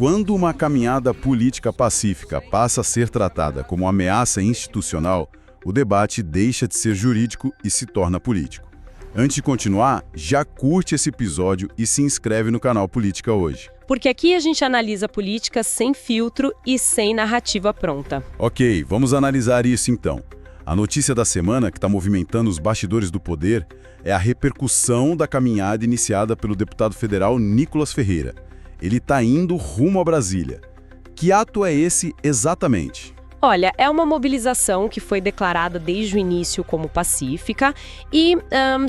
Quando uma caminhada política pacífica passa a ser tratada como ameaça institucional, o debate deixa de ser jurídico e se torna político. Antes de continuar, já curte esse episódio e se inscreve no canal Política Hoje. Porque aqui a gente analisa política sem filtro e sem narrativa pronta. Ok, vamos analisar isso então. A notícia da semana que está movimentando os bastidores do poder é a repercussão da caminhada iniciada pelo deputado federal Nicolas Ferreira. Ele está indo rumo a Brasília. Que ato é esse exatamente? Olha, é uma mobilização que foi declarada desde o início como pacífica e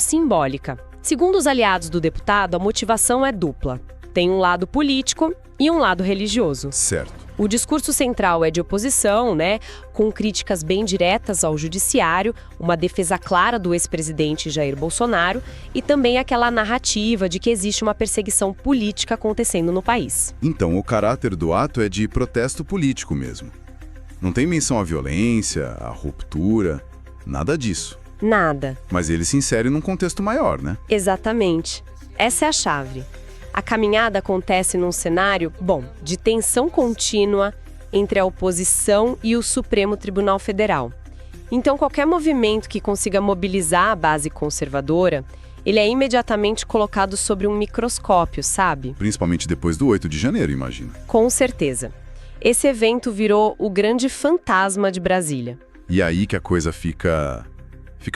simbólica. Segundo os aliados do deputado, a motivação é dupla. Tem um lado político e um lado religioso. Certo. O discurso central é de oposição, com críticas bem diretas ao judiciário, uma defesa clara do ex-presidente Jair Bolsonaro e também aquela narrativa de que existe uma perseguição política acontecendo no país. Então, o caráter do ato é de protesto político mesmo. Não tem menção à violência, à ruptura, nada disso. Nada. Mas ele se insere num contexto maior, né? Exatamente. Essa é a chave. A caminhada acontece num cenário, de tensão contínua entre a oposição e o Supremo Tribunal Federal. Então, qualquer movimento que consiga mobilizar a base conservadora, ele é imediatamente colocado sob um microscópio, sabe? Principalmente depois do 8 de janeiro, imagino. Com certeza. Esse evento virou o grande fantasma de Brasília. E aí que a coisa fica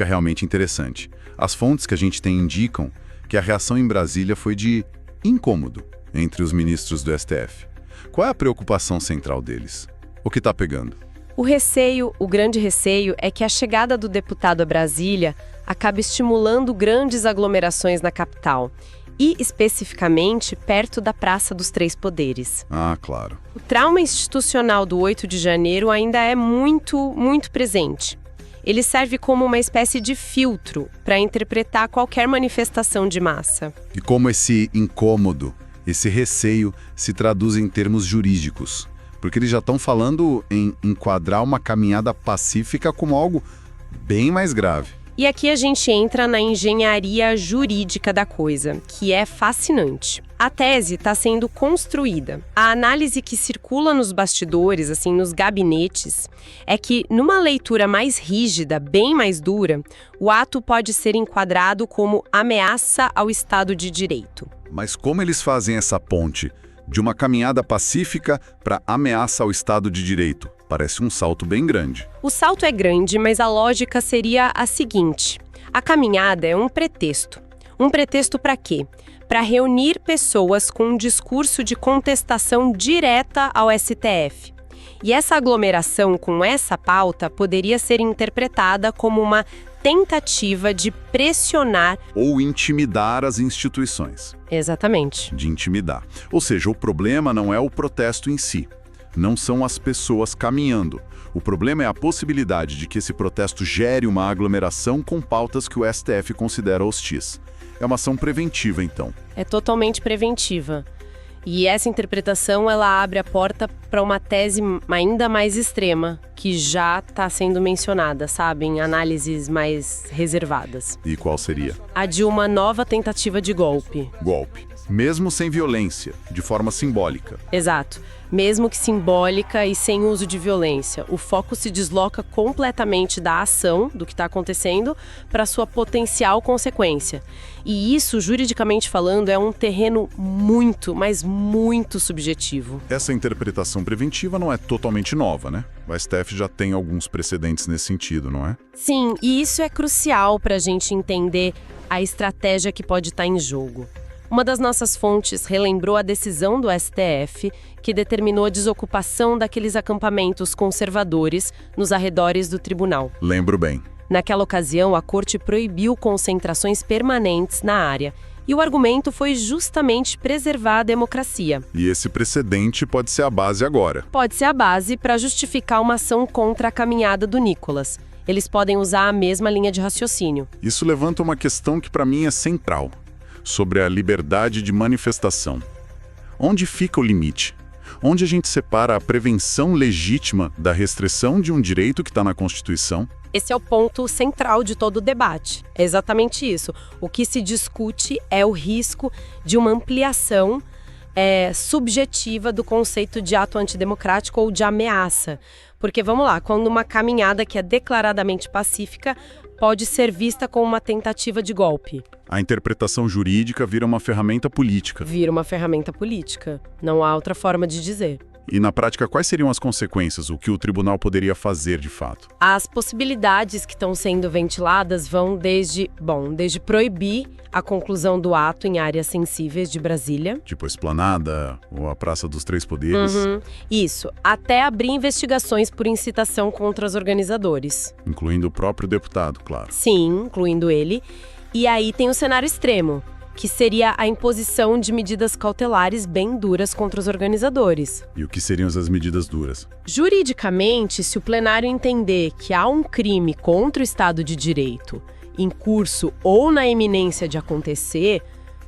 realmente interessante. As fontes que a gente tem indicam que a reação em Brasília foi de incômodo entre os ministros do STF. Qual é a preocupação central deles? O que está pegando? O grande receio é que a chegada do deputado a Brasília acabe estimulando grandes aglomerações na capital e, especificamente, perto da Praça dos Três Poderes. Ah, claro. O trauma institucional do 8 de janeiro ainda é muito, muito presente. Ele serve como uma espécie de filtro para interpretar qualquer manifestação de massa. E como esse incômodo, esse receio se traduz em termos jurídicos? Porque eles já estão falando em enquadrar uma caminhada pacífica como algo bem mais grave. E aqui a gente entra na engenharia jurídica da coisa, que é fascinante. A tese está sendo construída. A análise que circula nos bastidores, nos gabinetes, é que numa leitura mais rígida, bem mais dura, o ato pode ser enquadrado como ameaça ao Estado de Direito. Mas como eles fazem essa ponte de uma caminhada pacífica para ameaça ao Estado de Direito? Parece um salto bem grande. O salto é grande, mas a lógica seria a seguinte: a caminhada é um pretexto. Um pretexto para quê? Para reunir pessoas com um discurso de contestação direta ao STF. E essa aglomeração com essa pauta poderia ser interpretada como uma tentativa de pressionar ou intimidar as instituições. Exatamente. De intimidar. Ou seja, o problema não é o protesto em si. Não são as pessoas caminhando. O problema é a possibilidade de que esse protesto gere uma aglomeração com pautas que o STF considera hostis. É uma ação preventiva, então. É totalmente preventiva. E essa interpretação, ela abre a porta para uma tese ainda mais extrema, que já está sendo mencionada, em análises mais reservadas. E qual seria? A de uma nova tentativa de golpe. Golpe. Mesmo sem violência, de forma simbólica. Exato. Mesmo que simbólica e sem uso de violência. O foco se desloca completamente da ação, do que está acontecendo, para sua potencial consequência. E isso, juridicamente falando, é um terreno muito, mas muito subjetivo. Essa interpretação preventiva não é totalmente nova, né? O STF já tem alguns precedentes nesse sentido, não é? Sim, e isso é crucial para a gente entender a estratégia que pode estar em jogo. Uma das nossas fontes relembrou a decisão do STF que determinou a desocupação daqueles acampamentos conservadores nos arredores do tribunal. Lembro bem. Naquela ocasião, a corte proibiu concentrações permanentes na área. E o argumento foi justamente preservar a democracia. E esse precedente pode ser a base agora. Pode ser a base para justificar uma ação contra a caminhada do Nicolas. Eles podem usar a mesma linha de raciocínio. Isso levanta uma questão que para mim é central. Sobre a liberdade de manifestação. Onde fica o limite? Onde a gente separa a prevenção legítima da restrição de um direito que está na Constituição? Esse é o ponto central de todo o debate. É exatamente isso. O que se discute é o risco de uma ampliação subjetiva do conceito de ato antidemocrático ou de ameaça. Porque, vamos lá, quando uma caminhada que é declaradamente pacífica pode ser vista como uma tentativa de golpe. A interpretação jurídica vira uma ferramenta política. Vira uma ferramenta política. Não há outra forma de dizer. E na prática, quais seriam as consequências, o que o tribunal poderia fazer de fato? As possibilidades que estão sendo ventiladas vão desde proibir a conclusão do ato em áreas sensíveis de Brasília. Tipo a Esplanada ou a Praça dos Três Poderes. Isso, até abrir investigações por incitação contra os organizadores. Incluindo o próprio deputado, claro. Sim, incluindo ele. E aí tem o cenário extremo, que seria a imposição de medidas cautelares bem duras contra os organizadores. E o que seriam as medidas duras? Juridicamente, se o plenário entender que há um crime contra o Estado de Direito em curso ou na iminência de acontecer,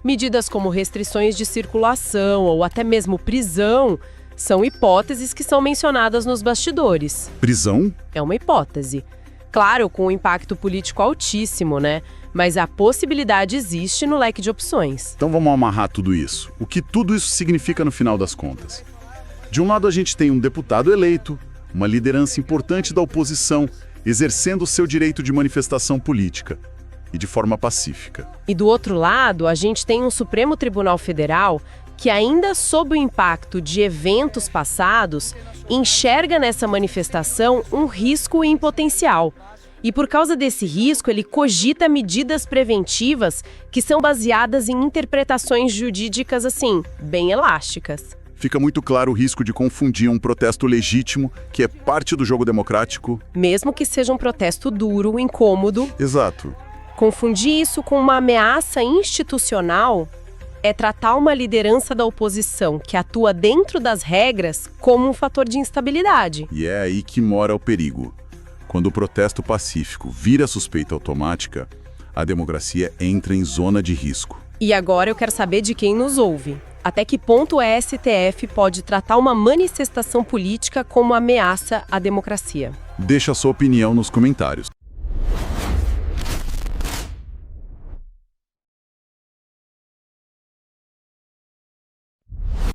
medidas como restrições de circulação ou até mesmo prisão são hipóteses que são mencionadas nos bastidores. Prisão? É uma hipótese. Claro, com um impacto político altíssimo, né? Mas a possibilidade existe no leque de opções. Então vamos amarrar tudo isso. O que tudo isso significa no final das contas? De um lado a gente tem um deputado eleito, uma liderança importante da oposição, exercendo o seu direito de manifestação política, e de forma pacífica. E do outro lado, a gente tem um Supremo Tribunal Federal que, ainda sob o impacto de eventos passados, enxerga nessa manifestação um risco em potencial. E por causa desse risco, ele cogita medidas preventivas que são baseadas em interpretações jurídicas, assim, bem elásticas. Fica muito claro o risco de confundir um protesto legítimo, que é parte do jogo democrático. Mesmo que seja um protesto duro, incômodo. Exato. Confundir isso com uma ameaça institucional é tratar uma liderança da oposição que atua dentro das regras como um fator de instabilidade. E é aí que mora o perigo. Quando o protesto pacífico vira suspeita automática, a democracia entra em zona de risco. E agora eu quero saber de quem nos ouve. Até que ponto o STF pode tratar uma manifestação política como ameaça à democracia? Deixa a sua opinião nos comentários.